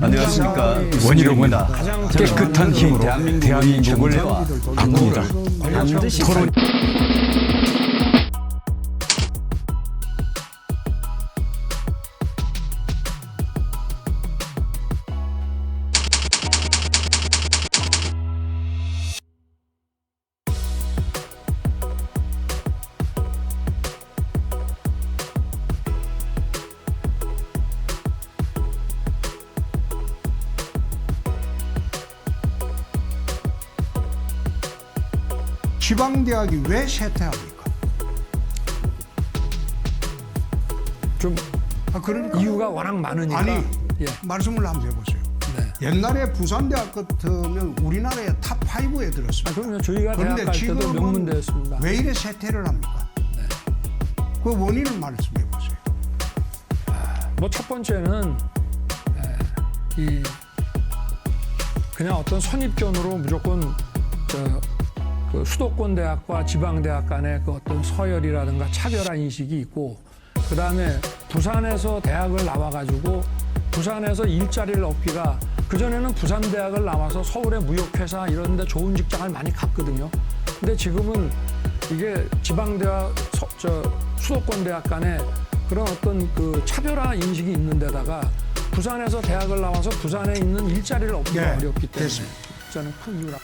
안녕하십니까. 원희룡입니다. 가장 깨끗한 힘으로 대한민국을 바꿉니다. 반드시 토론 지방대학이 왜 쇠퇴합니까? 좀 그러니까 이유가 워낙 많으니까. 아니 예. 말씀을 한번 해보세요. 네. 옛날에 부산대학 같으면 우리나라의 탑 5에 들었습니다. 그러면 저희가 대학 그런데 갈 때도 지금은 명문대였습니다. 왜 이래 쇠퇴를 합니까? 그 원인을 말씀해 보세요. 뭐 첫 번째는 그냥 어떤 선입견으로 무조건 그 수도권 대학과 지방 대학 간의 그 어떤 서열이라든가 차별화 인식이 있고, 그 다음에 부산에서 대학을 나와가지고 부산에서 일자리를 얻기가, 그전에는 부산 대학을 나와서 서울의 무역회사 이런 데 좋은 직장을 많이 갔거든요. 근데 지금은 이게 지방 대학, 수도권 대학 간에 그런 어떤 그 차별화 인식이 있는 데다가 부산에서 대학을 나와서 부산에 있는 일자리를 얻기가 네, 어렵기 때문에 됐습니다. 저는 큰 이유라.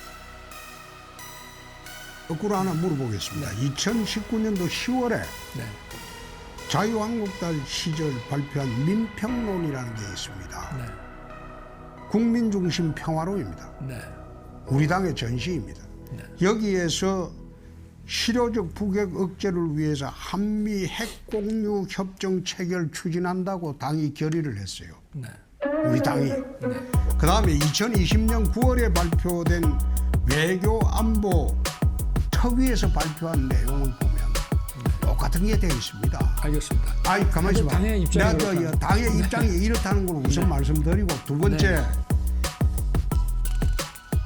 거꾸로 하나 물어보겠습니다. 2019년도 10월에 네. 자유한국당 시절 발표한 민평론이라는 게 있습니다. 네. 국민중심 평화론입니다. 네. 우리 당의 전시입니다. 네. 여기에서 실효적 북핵 억제를 위해서 한미 핵공유 협정 체결 추진한다고 당이 결의를 했어요. 네. 우리 당이. 그 다음에 2020년 9월에 발표된 외교 안보 특위에서 발표한 내용을 보면 똑같은 게 되어 있습니다. 알겠습니다. 아이, 가만히 있어봐. 당의 입장이 내가 그렇다는. 당의 입장이 이렇다는 걸 우선 말씀드리고, 두 번째, 네.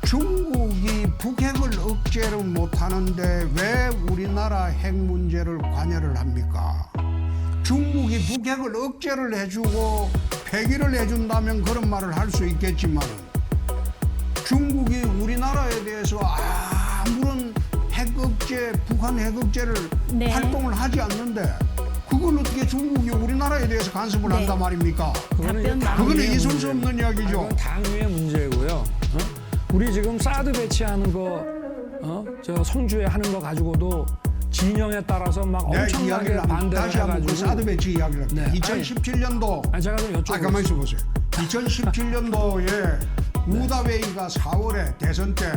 중국이 북핵을 억제를 못하는데 왜 우리나라 핵 문제를 관여를 합니까? 중국이 북핵을 억제를 해주고 폐기를 해준다면 그런 말을 할 수 있겠지만, 중국이 우리나라에 대해서 아무런 핵 억제, 북한 핵 억제를 네. 활동을 하지 않는데 그걸 어떻게 중국이 우리나라에 대해서 간섭을 네. 한단 말입니까? 그거는 이제 답변 당위의 그거는 있을 수 문제고. 없는 이야기죠. 이건 당위의 문제고요. 우리 지금 사드 배치하는 거, 저 성주에 하는 거 가지고도 진영에 따라서 막 내 엄청나게 이야기를 반대를 다시 한번 그 해가지고. 사드 배치 이야기를 합니다. 네. 2017년도 아니, 제가 좀 여쭤보겠습니다. 가만히 있어 보세요. 2017년도에 우다웨이가 4월에 대선 때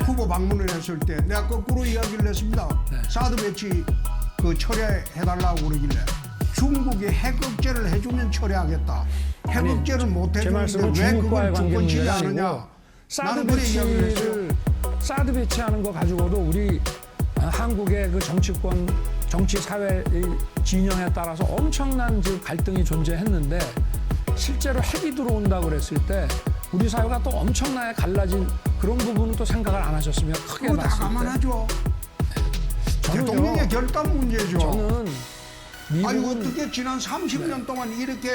후보 방문을 했을 때 내가 거꾸로 이야기를 했습니다. 네. 사드 배치 그 철회해달라고 그러길래 중국이 핵 억제를 해주면 철회하겠다. 핵 아니, 억제를 못 제 해주는데 말씀은 왜 중국과의 그걸 관계 주권치지 문제가 않느냐. 아니고 사드 나는 그래 이야기를 했어요. 배치를 사드 배치하는 거 가지고도 우리 한국의 그 정치권, 정치 사회의 진영에 따라서 엄청난 지금 갈등이 존재했는데, 실제로 핵이 들어온다고 그랬을 때 우리 사회가 또 엄청나게 갈라진 그런 부분은 또 생각을 안 하셨으면 크게 그거 다 봤을 때. 감안하죠. 저는요, 대통령의 결단 문제죠. 저는 아니 미국은 어떻게 지난 30년 동안 이렇게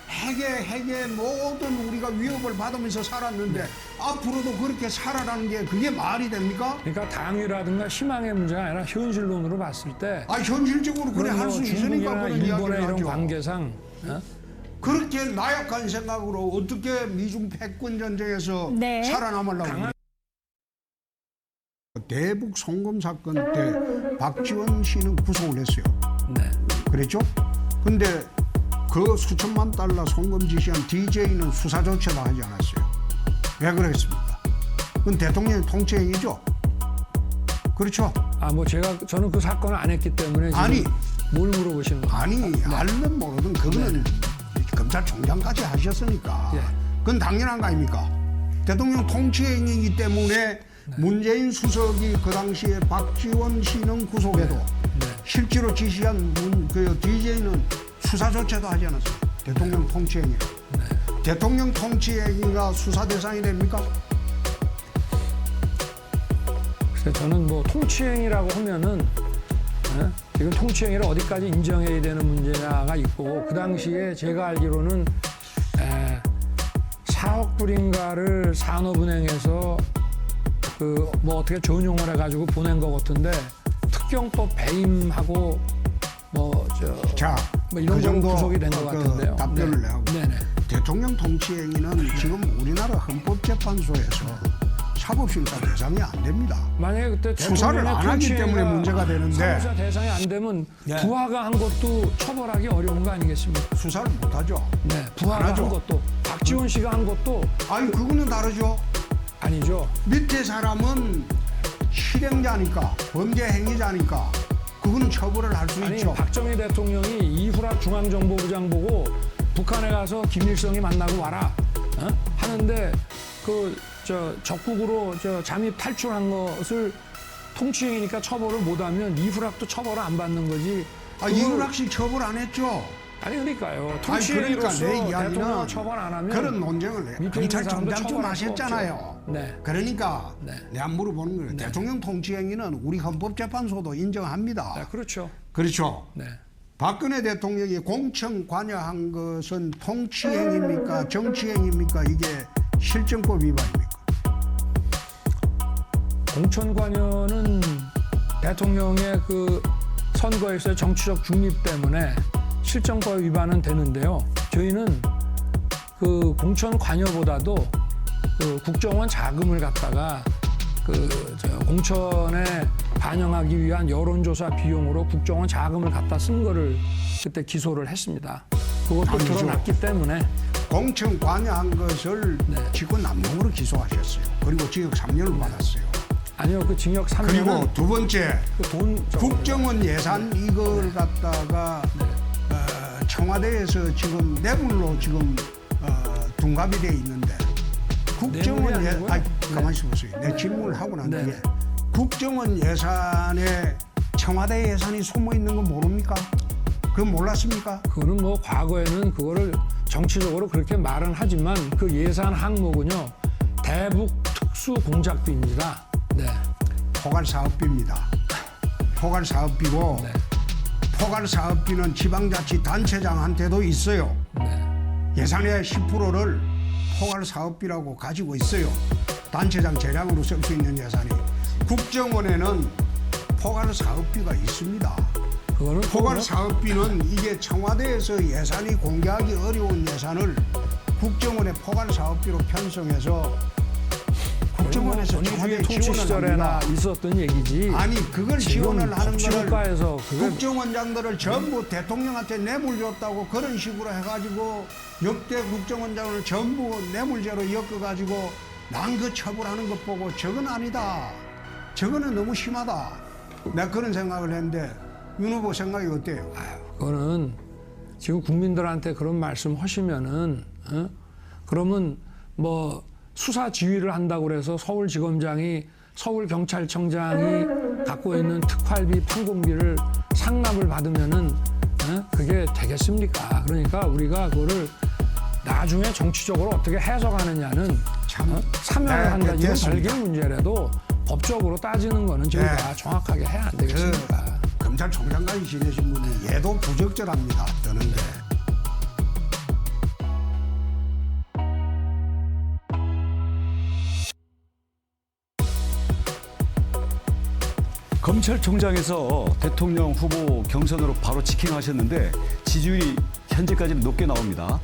핵의 모든 우리가 위협을 받으면서 살았는데 앞으로도 그렇게 살아라는 게 그게 말이 됩니까? 그러니까 당위라든가 희망의 문제가 아니라 현실론으로 봤을 때 현실적으로 그래 할 수 있으니까 중국이나 그런 일본의 이야기를 이런 하죠. 관계상 그렇게 나약한 생각으로 어떻게 미중 패권 전쟁에서 네. 살아남으려고 그래요? 대북 송금 사건 때 박지원 씨는 구속을 했어요. 네. 그랬죠? 근데 그 수천만 달러 송금 지시한 DJ는 수사조차도 하지 않았어요. 왜 그랬습니까? 그건 대통령의 통치행위죠. 그렇죠? 뭐 저는 그 사건을 안 했기 때문에 지금 아니. 뭘 물어보시는 거예요? 아니 알든 모르든 그거는 검찰총장까지 하셨으니까 예. 그건 당연한 거 아닙니까? 대통령 통치행위이기 때문에 문재인 수석이 그 당시에 박지원 씨는 구속해도 실제로 지시한 그 DJ는 수사조차도 하지 않았어요. 대통령 통치행위. 대통령 통치행위가 수사 대상이 됩니까? 그래서 저는 뭐 통치행위라고 하면은 지금 통치행위를 어디까지 인정해야 되는 문제냐가 있고 그 당시에 제가 알기로는 4억 불인가를 산업은행에서 그 뭐 어떻게 전용을 해가지고 보낸 것 같은데 특경법 배임하고 자, 뭐 이런 그 정도 정도 구속이 된 것 같은데요. 답변을 내고 네네. 대통령 통치행위는 지금 우리나라 헌법재판소에서 사법심사 대상이 안 됩니다. 만약에 그때 수사를 대통령의 안 하기 때문에 통치행위가 문제가 되는데 사무사 대상이 안 되면 부하가 한 것도 처벌하기 어려운 거 아니겠습니까? 수사를 못하죠. 네, 부하가 안 하죠. 한 것도 박지원 씨가 한 것도 아니 그거는 다르죠. 아니죠. 밑에 사람은 실행자니까 범죄 행위자니까 그거는 처벌을 할 수 아니 있죠. 박정희 대통령이 이후락 중앙정보부장 보고 북한에 가서 김일성이 만나고 와라 하는데 적국으로 잠입 탈출한 것을 통치행위니까 처벌을 못하면 이후락도 처벌을 안 받는 거지. 이후락 씨 처벌 안 했죠. 아니 그러니까요. 그러니까 통치행위로서 내 대통령 이야기는 처벌 안 하면 그런 논쟁을 해. 밑에 있는 사람도 검찰총장 좀 처벌할 수 하셨잖아요. 없죠. 네. 그러니까 네. 내가 물어보는 거예요. 대통령 통치행위는 우리 헌법재판소도 인정합니다. 네, 그렇죠. 그렇죠. 네. 박근혜 대통령이 공천 관여한 것은 통치행위입니까? 정치행위입니까? 이게 실정법 위반입니까? 공천 관여는 대통령의 그 선거에서의 정치적 중립 때문에 실정법 위반은 되는데요. 저희는 그 공천 관여보다도 그 국정원 자금을 갖다가 공천에 반영하기 위한 여론조사 비용으로 국정원 자금을 갖다 쓴 거를 그때 기소를 했습니다. 그것도 아니죠. 드러났기 때문에 공천 관여한 것을 직권남용으로 기소하셨어요. 그리고 징역 3년을 받았어요. 아니요, 그 징역 3년은 그리고 두 번째 돈 국정원 예산 이걸 갖다가 청와대에서 지금 뇌물로 지금 둔갑이 돼 있는데 국정원 뇌물이 아니고요. 가만히 있어 보세요. 내 질문을 하고 난 네. 뒤에 국정원 예산에 청와대 예산이 숨어 있는 거 모릅니까? 그건 몰랐습니까? 그거는 뭐 과거에는 그거를 정치적으로 그렇게 말은 하지만 그 예산 항목은요 대북 특수 공작비입니다. 네. 포괄사업비입니다. 포괄사업비고 네. 포괄사업비는 지방자치단체장한테도 있어요. 네. 예산의 10%를 포괄사업비라고 가지고 있어요. 단체장 재량으로 쓸 수 있는 예산이. 국정원에는 포괄사업비가 있습니다. 그거는 포괄사업비는 이게 청와대에서 예산이 공개하기 어려운 예산을 국정원의 포괄사업비로 편성해서 국정원에서 전위주의 청와대에 통치 지원을 시절에나 합니다. 있었던 얘기지. 아니 그걸 지원을 하는 거를 법치국가에서 그걸 국정원장들을 전부 대통령한테 뇌물 줬다고 그런 식으로 해가지고 역대 국정원장을 전부 뇌물죄로 엮어가지고 난그 처벌하는 것 보고 저건 아니다. 저거는 너무 심하다. 내가 그런 생각을 했는데 윤 후보 생각이 어때요? 그거는 지금 국민들한테 그런 말씀 하시면은 그러면 뭐 수사 지휘를 한다고 그래서 서울지검장이 서울경찰청장이 갖고 있는 특활비 판공비를 상납을 받으면은 그게 되겠습니까? 그러니까 우리가 그거를 나중에 정치적으로 어떻게 해석하느냐는 사면을 한다는 건 별개 문제라도 법적으로 따지는 거는 저희가 정확하게 해야 안 되겠습니까? 검찰총장까지 지내신 분이 얘도 부적절합니다. 뜨는데. 검찰총장에서 대통령 후보 경선으로 바로 직행하셨는데 지지율이 현재까지는 높게 나옵니다.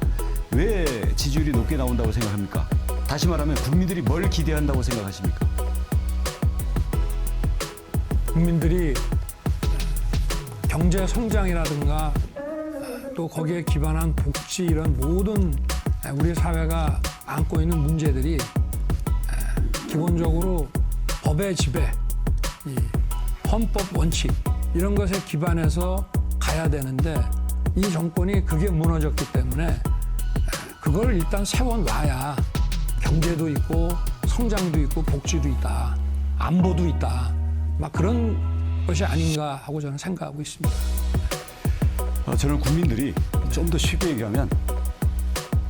왜 지지율이 높게 나온다고 생각합니까? 다시 말하면 국민들이 뭘 기대한다고 생각하십니까? 국민들이 경제 성장이라든가 또 거기에 기반한 복지 이런 모든 우리 사회가 안고 있는 문제들이 기본적으로 법의 지배, 이 헌법 원칙 이런 것에 기반해서 가야 되는데 이 정권이 그게 무너졌기 때문에 그걸 일단 세워놔야 경제도 있고 성장도 있고 복지도 있다, 안보도 있다, 막 그런 것이 아닌가 하고 저는 생각하고 있습니다. 저는 국민들이 좀 더 쉽게 얘기하면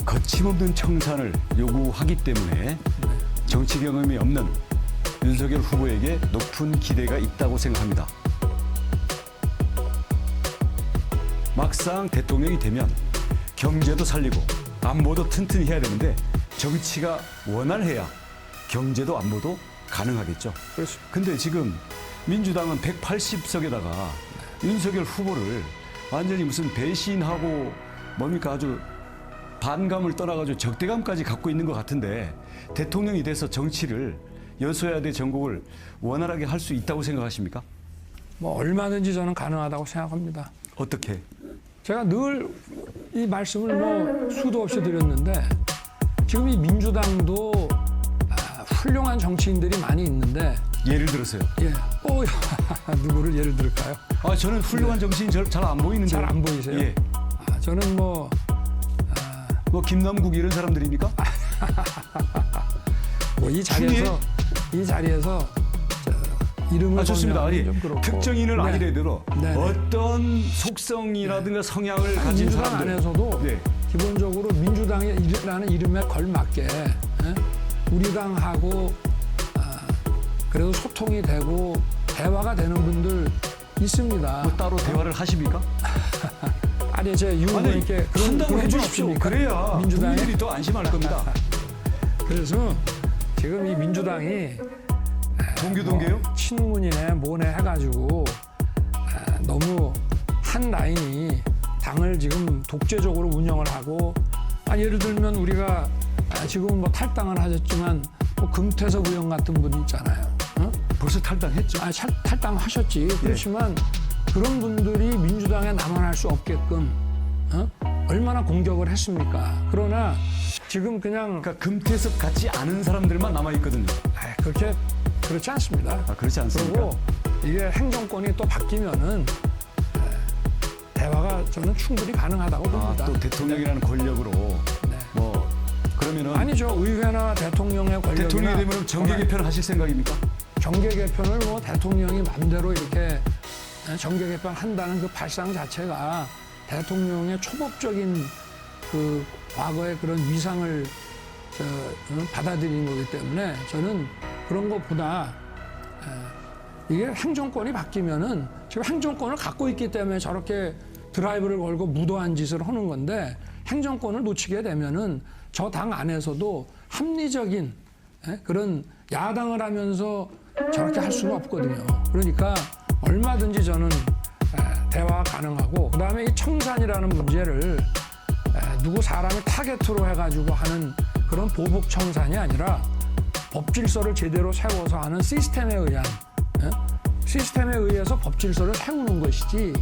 거침없는 청산을 요구하기 때문에 정치 경험이 없는 윤석열 후보에게 높은 기대가 있다고 생각합니다. 막상 대통령이 되면 경제도 살리고 안보도 튼튼히 해야 되는데 정치가 원활해야 경제도 안보도 가능하겠죠. 그렇죠. 근데 지금 민주당은 180석에다가 윤석열 후보를 완전히 무슨 배신하고 뭡니까 아주 반감을 떠나가지고 적대감까지 갖고 있는 것 같은데 대통령이 돼서 정치를 여소야대 전국을 원활하게 할 수 있다고 생각하십니까? 뭐 얼마든지 저는 가능하다고 생각합니다. 어떻게? 제가 늘 이 말씀을 뭐 수도 없이 드렸는데 지금 이 민주당도 훌륭한 정치인들이 많이 있는데 예를 들어서요. 예, 누구를 예를 들을까요? 아 저는 훌륭한 정치인 잘 안 보이는데. 잘 안 보이세요? 예. 저는 뭐 김남국 이런 사람들입니까? 이 자리에서 이름을 좋습니다. 보면 아니, 좀 그렇고. 특정인을 네. 아니래도 네. 어떤 속성이라든가 성향을 가진 민주당 사람들. 안에서도 네. 기본적으로 민주당이라는 이름에 걸맞게 우리 당하고 그래도 소통이 되고 대화가 되는 분들 있습니다. 뭐 따로 대화를 하십니까? 아니 제 유후보님께 한다고 해주십시오. 그래야 민주당이 국민들이 더 안심할 겁니다. 그래서 지금 이 민주당이 동교동계요? 친문이네 뭐네 해가지고 너무 한 라인이 당을 지금 독재적으로 운영을 하고 예를 들면 우리가 지금은 뭐 탈당을 하셨지만 뭐 금태섭 의원 같은 분이 있잖아요. 벌써 탈당했죠. 탈당하셨지. 그렇지만 그런 분들이 민주당에 남아날 수 없게끔 얼마나 공격을 했습니까? 그러나 지금 그냥 그러니까 금태섭 같지 않은 사람들만 남아 있거든요. 그렇지 않습니다. 그렇지 않습니까? 그리고 이게 행정권이 또 바뀌면은 대화가 저는 충분히 가능하다고 봅니다. 또 대통령이라는 권력으로 뭐 그러면은 아니죠. 의회나 대통령의 권력이나 대통령이 되면 정계 개편을 하실 생각입니까? 정계 개편을 뭐 대통령이 마음대로 이렇게 정계 개편 한다는 그 발상 자체가 대통령의 초법적인 그 과거의 그런 위상을 받아들이는 거기 때문에 저는 그런 것보다 이게 행정권이 바뀌면은 지금 행정권을 갖고 있기 때문에 저렇게 드라이브를 걸고 무도한 짓을 하는 건데 행정권을 놓치게 되면은 저 당 안에서도 합리적인 그런 야당을 하면서 저렇게 할 수는 없거든요. 그러니까 얼마든지 저는 대화가 가능하고 그다음에 이 청산이라는 문제를 누구 사람을 타겟으로 해가지고 하는 그런 보복 청산이 아니라 법 질서를 제대로 세워서 하는 시스템에 의해서 법 질서를 세우는 것이지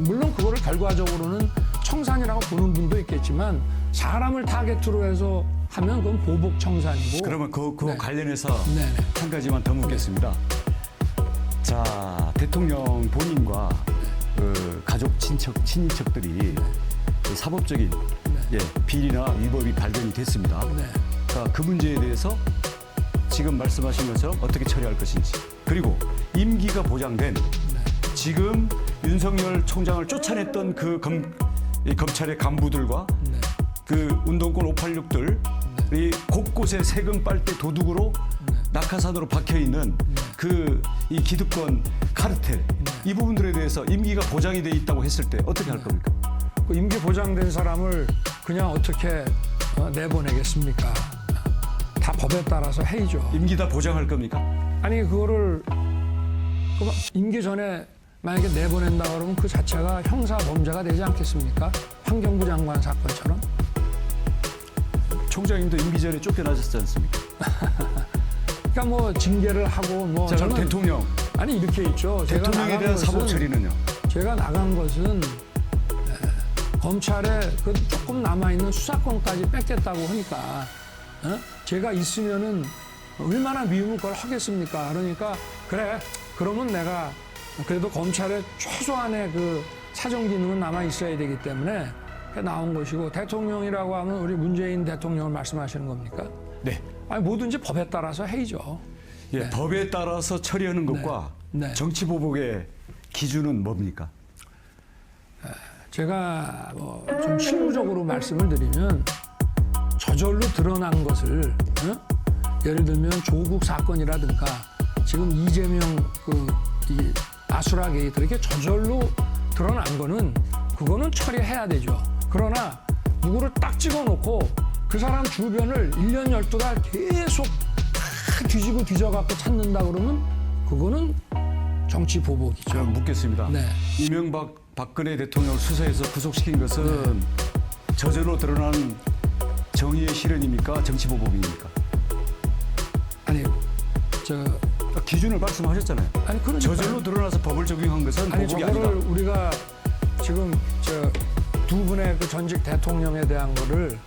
물론 그거를 결과적으로는 청산이라고 보는 분도 있겠지만 사람을 타겟으로 해서 하면 그건 보복 청산이고. 그러면 그거 관련해서 네네. 한 가지만 더 묻겠습니다. 자, 대통령 본인과 그 가족 친인척들이 사법적인 비리나 위법이 발견이 됐습니다. 그러니까 그 문제에 대해서 지금 말씀하신 것처럼 어떻게 처리할 것인지 그리고 임기가 보장된 지금 윤석열 총장을 쫓아냈던 그 검찰의 간부들과 그 운동권 586들이 곳곳에 세금 빨대 도둑으로 낙하산으로 박혀 있는 이 기득권 카르텔 이 부분들에 대해서 임기가 보장이 돼 있다고 했을 때 어떻게 할 겁니까? 그 임기 보장된 사람을 그냥 어떻게 내보내겠습니까? 다 법에 따라서 해야죠. 임기 다 보장할 겁니까? 아니 그거를 임기 전에 만약에 내보낸다 그러면 그 자체가 형사 범죄가 되지 않겠습니까? 환경부 장관 사건처럼. 총장님도 임기 전에 쫓겨나셨지 않습니까? 그러니까 뭐 징계를 하고 뭐 자, 그럼 대통령 아니 이렇게 있죠. 대통령에 대한 사법 처리는요? 제가 나간 것은 검찰에 그 조금 남아 있는 수사권까지 뺏겠다고 하니까 제가 있으면은 얼마나 미움을 그걸 하겠습니까? 그러니까 그래 그러면 내가 그래도 검찰에 최소한의 그 사정 기능은 남아 있어야 되기 때문에 나온 것이고 대통령이라고 하면 우리 문재인 대통령을 말씀하시는 겁니까? 네. 아니 뭐든지 법에 따라서 해야죠. 예, 법에 따라서 처리하는 것과 정치 보복의 기준은 뭡니까? 제가 뭐 좀 실무적으로 말씀을 드리면 저절로 드러난 것을 예를 들면 조국 사건이라든가 지금 이재명 이 아수라 게이트 이렇게 저절로 드러난 거는 그거는 처리해야 되죠. 그러나 누구를 딱 찍어놓고 그 사람 주변을 1년 12달 계속 다 뒤지고 뒤져갖고 찾는다 그러면 그거는 정치 보복이죠. 제가 묻겠습니다. 네. 이명박 박근혜 대통령을 수사해서 구속시킨 것은 저절로 드러난 정의의 실현입니까? 정치 보복입니까? 아니 기준을 말씀하셨잖아요. 아니 그러니까 저절로 드러나서 법을 적용한 것은 아니 보복이 저거를 아니다. 우리가 지금 두 분의 그 전직 대통령에 대한 거를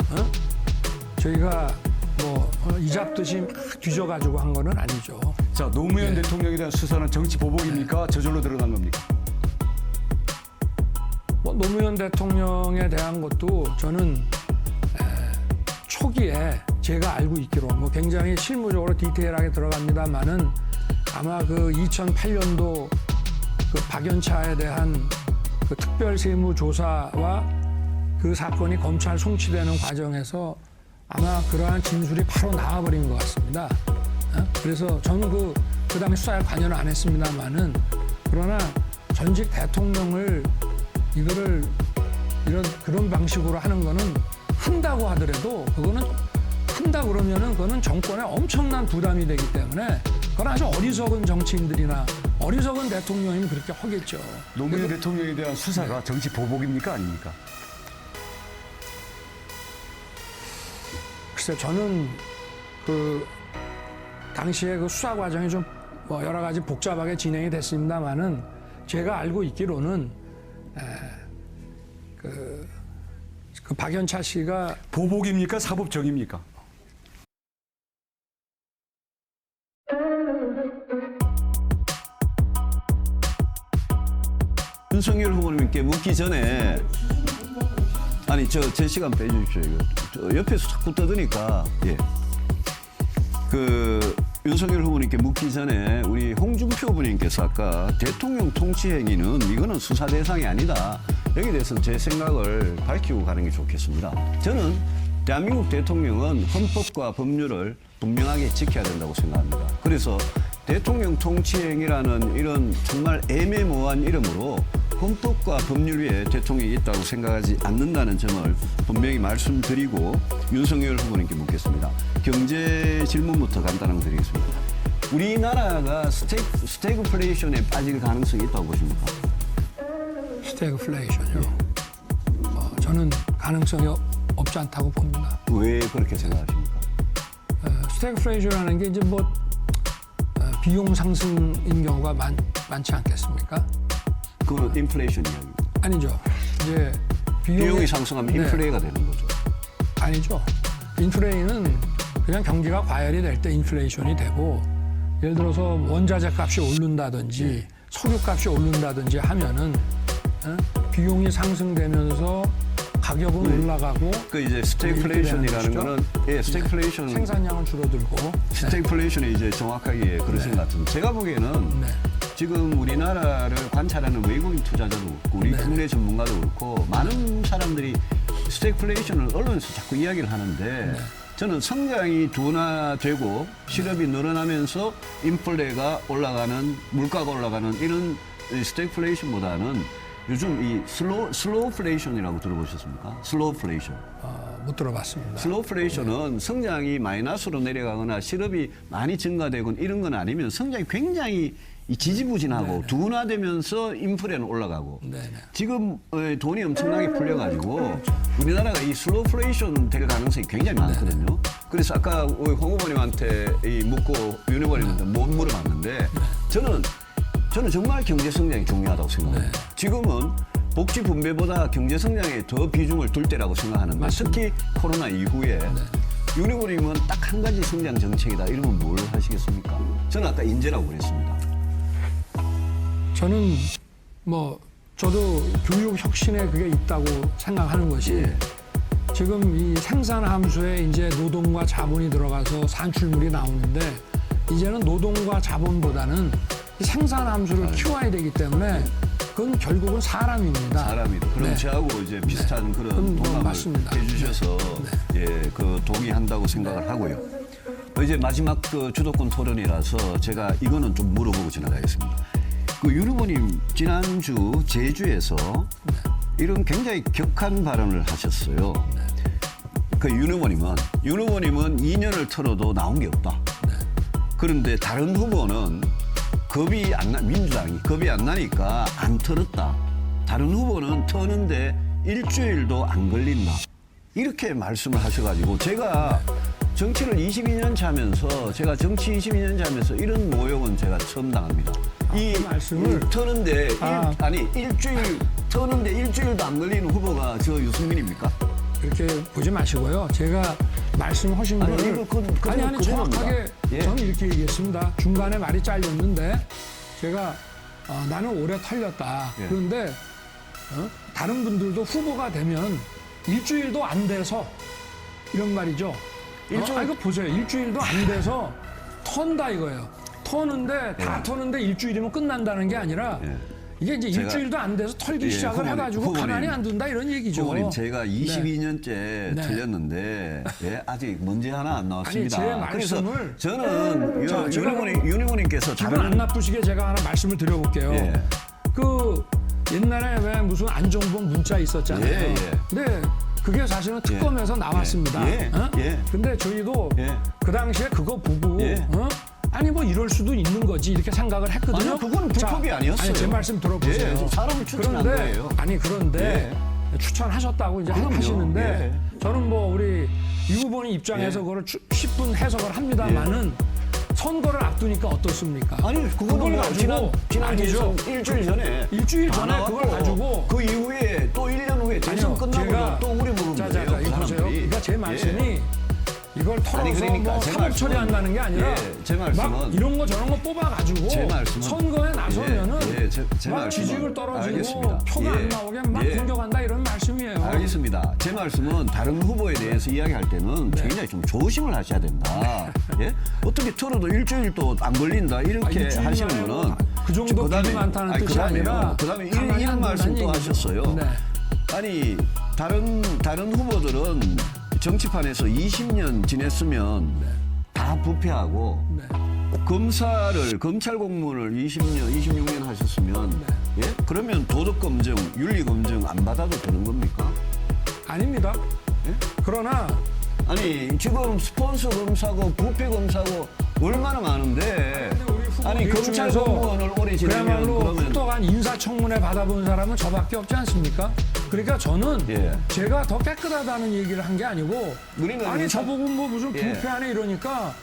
저희가 뭐 이잡듯이 막 뒤져가지고 한 거는 아니죠. 자, 노무현 대통령에 대한 수사는 정치 보복입니까? 저절로 드러난 겁니까? 뭐 노무현 대통령에 대한 것도 저는 초기에 제가 알고 있기로 뭐 굉장히 실무적으로 디테일하게 들어갑니다만은 아마 그 2008년도 그 박연차에 대한 그 특별세무조사와 그 사건이 검찰 송치되는 과정에서 아마 그러한 진술이 바로 나와버린 것 같습니다. 그래서 저는 그 당시 수사에 관여는 안 했습니다만은 그러나 전직 대통령을 이거를 그런 방식으로 하는 거는 한다고 하더라도 그거는 한다 그러면은 그거는 정권에 엄청난 부담이 되기 때문에 그건 아주 어리석은 정치인들이나 어리석은 대통령이면 그렇게 하겠죠. 노무현 대통령에 대한 수사가 정치 보복입니까? 아닙니까? 글쎄 저는 그 당시에 그 수사 과정이 좀 뭐 여러 가지 복잡하게 진행이 됐습니다만은 제가 알고 있기로는 그 박연차 씨가 보복입니까? 사법정입니까? 윤석열 후보님께 묻기 전에 아니 제 시간 빼주십시오. 이거 저 옆에서 자꾸 떠드니까 그 윤석열 후보님께 묻기 전에 우리 홍준표 후보님께서 아까 대통령 통치 행위는 이거는 수사 대상이 아니다. 여기에 대해서는 제 생각을 밝히고 가는 게 좋겠습니다. 저는 대한민국 대통령은 헌법과 법률을 분명하게 지켜야 된다고 생각합니다. 그래서 대통령 통치 행위라는 이런 정말 애매모호한 이름으로 헌법과 법률 위에 대통령이 있다고 생각하지 않는다는 점을 분명히 말씀드리고 윤석열 후보님께 묻겠습니다. 경제 질문부터 간단한 거 드리겠습니다. 우리나라가 스태그플레이션에 빠질 가능성이 있다고 보십니까? 스태그플레이션이요. 저는 가능성이 없지 않다고 봅니다. 왜 그렇게 생각하십니까? 스태그플레이션이라는 게 이제 비용 상승인 경우가 많지 않겠습니까? 그거는 인플레이션 이야기입니다. 아니죠. 이제 비용이 상승하면 인플레이가 되는 거죠. 아니죠. 인플레이는 그냥 경기가 과열이 될 때 인플레이션이 되고 예를 들어서 원자재 값이 오른다든지 석유 값이 오른다든지 하면은 비용이 상승되면서 가격은 올라가고 그 이제 스태그플레이션이라는 거는 스태그플레이션 생산량은 줄어들고 스태그플레이션이 이제 정확하게 그러신 것 같은데 제가 보기에는 지금 우리나라를 관찰하는 외국인 투자자도 그렇고 우리 국내 전문가도 그렇고 많은 사람들이 스태그플레이션을 언론에서 자꾸 이야기를 하는데 저는 성장이 둔화되고 실업이 늘어나면서 인플레가 올라가는 물가가 올라가는 이런 스태그플레이션보다는 요즘 이 슬로우플레이션이라고 들어보셨습니까? 슬로우플레이션. 못 들어봤습니다. 슬로우플레이션은 성장이 마이너스로 내려가거나 실업이 많이 증가되거나 이런 건 아니면 성장이 굉장히 지지부진하고 둔화되면서 인플레는 올라가고 지금 돈이 엄청나게 풀려가지고 우리나라가 이 슬로우플레이션 될 가능성이 굉장히 많거든요. 그래서 아까 홍 후보님한테 묻고 윤 후보님한테 못 물어봤는데 저는 정말 경제 성장이 중요하다고 생각합니다. 지금은 복지 분배보다 경제 성장에 더 비중을 둘 때라고 생각하는데 특히 코로나 이후에 윤 후보님은 딱 한 가지 성장 정책이다 이러면 뭘 하시겠습니까? 저는 아까 인재라고 그랬습니다. 저는 저도 교육 혁신에 그게 있다고 생각하는 것이 지금 이 생산 함수에 이제 노동과 자본이 들어가서 산출물이 나오는데 이제는 노동과 자본보다는 이 생산 함수를 키워야 되기 때문에 그건 결국은 사람입니다. 사람이다. 그럼 저하고 이제 비슷한 그런 동감을 맞습니다. 해주셔서 그 동의한다고 생각을 하고요. 이제 마지막 그 주도권 토론이라서 제가 이거는 좀 물어보고 지나가겠습니다. 그 윤 후보님 지난주 제주에서 이런 굉장히 격한 발언을 하셨어요. 그 윤 후보님은 2년을 털어도 나온 게 없다. 그런데 다른 후보는 민주당이 겁이 안 나니까 안 털었다. 다른 후보는 터는데 일주일도 안 걸린다. 이렇게 말씀을 하셔가지고 제가 정치를 22년 차면서 제가 정치 22년 차면서 이런 모욕은 제가 처음 당합니다. 이 말씀을 터는데 일주일 터는데 일주일도 안 걸리는 후보가 저 유승민입니까? 그렇게 보지 마시고요. 제가 말씀하신 아니, 거를 이거 아니 정확하게 예. 저는 이렇게 얘기했습니다. 중간에 말이 잘렸는데 제가 나는 오래 털렸다. 예. 그런데 다른 분들도 후보가 되면 일주일도 안 돼서 이런 말이죠. 이거 보세요. 일주일도 안 돼서 턴다 이거예요. 터는데 다 터는데 일주일이면 끝난다는 게 아니라 예. 이게 이제 일주일도 안 돼서 털기 시작을 해가지고 가만히 안 둔다 이런 얘기죠. 후보님 제가 22년째 네. 틀렸는데 아직 문제 하나 안 나왔습니다. 아니, 제 말씀을 그래서 저는 자, 제가 윤 후보님께서 기분 안 나쁘시게 제가 하나 말씀을 드려볼게요. 예. 그 옛날에 왜 무슨 안종범 문자 있었잖아요. 예, 예. 근데 그게 사실은 특검에서 나왔습니다. 예, 예. 근데 저희도 예. 그 당시에 그거 보고 예. 아니 뭐 이럴 수도 있는 거지 이렇게 생각을 했거든요. 아니요, 그건 불법이 아니었어요. 아니 제 말씀 들어보세요. 예, 사람을 추천한 그런데 거예요. 그런데 추천하셨다고 이제 그럼요. 하시는데 예. 저는 뭐 우리 이 후보님 입장에서 예. 그걸 10분 해석을 합니다만은 선거를 앞두니까 어떻습니까? 아니 그걸 그걸 가지고 지난 아니죠. 일주일 전에 일주일 다 전에 그걸 나왔고, 가지고 그 이후에 또 1년 후에 대선 아니요, 끝나고 제가- 또 우리 먹으면 자, 돼요. 그 이거 보세요. 사람들이. 그러니까 제 말씀이 예. 이걸 털어서 아니, 그러니까 뭐 제 사법 말씀은- 처리한다는 게 아니라 예, 제 말씀은- 막 이런 거 저런 거 뽑아가지고 제 말씀은- 선거에 나서면은 예, 제 막 말씀은 지지율 떨어지고 알겠습니다. 표가 예, 안 나오게 막 예. 공격한다 이런 말씀이에요. 알겠습니다. 제 말씀은 다른 후보에 대해서 이야기할 때는 네. 굉장히 좀 조심을 하셔야 된다. 예? 어떻게 털어도 일주일도 안 걸린다 이렇게 일주일이 하시는 아니고 거는 그 정도 그다음에- 길이 많다는 아니, 뜻이 아니라 그다음에 가만히 이런 안 말씀 또 둔다는 하셨어요. 얘기죠. 네. 아니 다른 후보들은 정치판에서 20년 지냈으면 다 부패하고 네. 검찰 공무원을 26년 하셨으면 예? 그러면 도덕 검증, 윤리 검증 안 받아도 되는 겁니까? 아닙니다. 예? 그러나 아니 지금 스폰서 검사고 부패 검사고 얼마나 많은데 우리 후보 아니 검찰 중에서 공무원을 오래 지내면 그야말로 그러면 혹독한 인사청문회 받아본 사람은 저밖에 없지 않습니까? 그러니까 저는 예. 제가 더 깨끗하다는 얘기를 한 게 아니고 우리는 아니 인사- 저보고 뭐 무슨 예. 부패하네 이러니까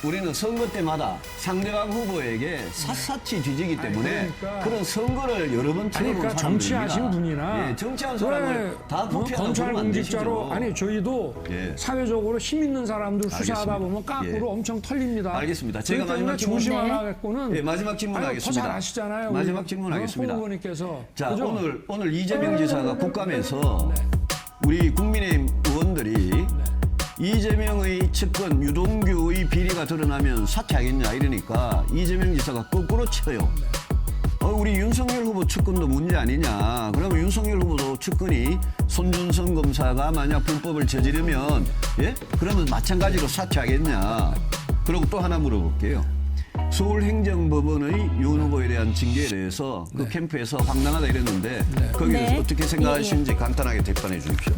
우리는 선거 때마다 상대방 후보에게 샅샅이 뒤지기 때문에 그러니까. 그런 선거를 여러 번 치러본 그러니까 사람들입니다. 정치하신 분이나 예, 정치한 사람을 다 부패하다고 검찰 보면 안 공직자로 되시죠. 아니 저희도 예. 사회적으로 힘 있는 사람들 수사하다 알겠습니다. 보면 깎으로 예. 엄청 털립니다. 알겠습니다. 제가 그렇기 때문에 마지막 질문- 조심하라겠고는 예, 마지막 질문하겠습니다. 더잘 아시잖아요. 우리 마지막 질문하겠습니다. 홍 후보님께서 자, 그죠? 오늘 이재명 지사가 국감에서 네. 우리 국민의힘 의원들이 이재명의 측근 유동규의 비리가 드러나면 사퇴하겠냐 이러니까 이재명 지사가 거꾸로 쳐요. 우리 윤석열 후보 측근도 문제 아니냐. 그러면 윤석열 후보도 측근이 손준성 검사가 만약 불법을 저지르면 예? 그러면 마찬가지로 사퇴하겠냐. 그리고 또 하나 물어볼게요. 서울행정법원의 윤 후보에 대한 징계에 대해서 그 캠프에서 황당하다 이랬는데 거기에 대해서 네. 어떻게 생각하시는지 간단하게 대변해 주십시오.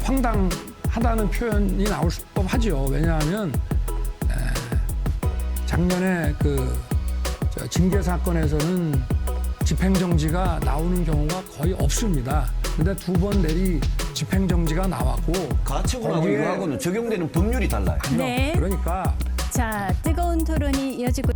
황당하다는 표현이 나올 법하죠. 왜냐하면 작년에 저 징계 사건에서는 집행정지가 나오는 경우가 거의 없습니다. 근데 두 번 내리 집행정지가 나왔고 가처분하고 거기에- 이거하고는 적용되는 법률이 달라요. 네. 그러니까 자, 뜨거운 토론이 이어지고